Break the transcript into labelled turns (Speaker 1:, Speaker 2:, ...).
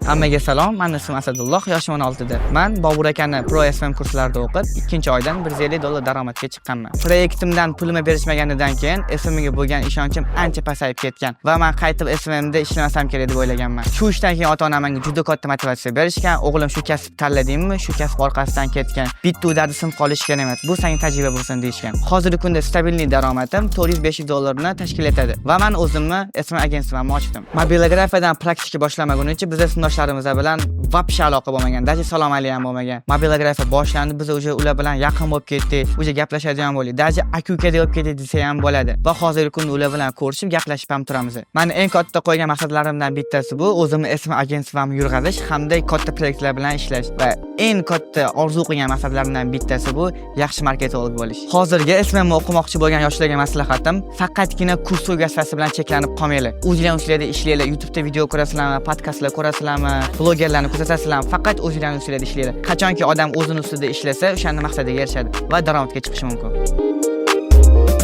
Speaker 1: Hammaga salom, men ismim Asadulloh, yoshim 16 da. Men Bobur akani Pro SVM kurslarida o'qib, 2-oydan $150 daromadga chiqqanman. Proyektimdan pulimni berishmaganidan keyin SVMga bo'lgan ishonchim ancha pasayib ketgan va men qaytib SVMda ishlamasam kerak deb o'ylaganman. Shu ishdan keyin ota-onam menga juda katta motivatsiya berishgan. O'g'lim shu kasb tanladingmi? Shu kasb orqasidan ketgan. Bitta dardi sinib qolishgan emas. Bu senga tajriba bo'lsin deyishgan. Hozirgi kunda stabilniy daromadim $400-500 ni tashkil etadi va men o'zimni SVM agentsiyamni ochdim. Mobilografiyadan praktika boshlamaguncha biz sinfdoshlarimiz bilan vobshe aloqa bo'lmagan, даже salom alaykum ham bo'lmagan. Mobilografiya boshlandi, biz уже ular bilan yaqin bo'lib ketdik, уже gaplashadigan bo'ldik. Даже aka-uka deb ketdik desa ham bo'ladi. Va hozirgi kunda ular bilan ko'rishib, gaplashib ham turamiz. Men eng katta qo'ygan maqsadlarimdan bittasi bu o'zimni SVM agentsiyamni yurg'izish hamda katta proyektlar bilan ishlash va eng katta orzu qilgan maqsadlarimdan bittasi bu yaxshi marketolog bo'lish. Hozirgi SVM o'qimoqchi bo'lgan yoshlarga maslahatim, faqatgina kurs tugasasi bilan cheklanib qolmanglar. O'zingizlarda ishlanglar, YouTube'da video ko'rasizlarmi, podkastlar ko'rasizlarmi, blogerlarni kuzatasizlarmi, faqat o'zingizlarning ustida ishlanglar. Qachonki odam o'zining ustida ishlasa, o'shanning maqsadiga erishadi va daromadga chiqishi mumkin.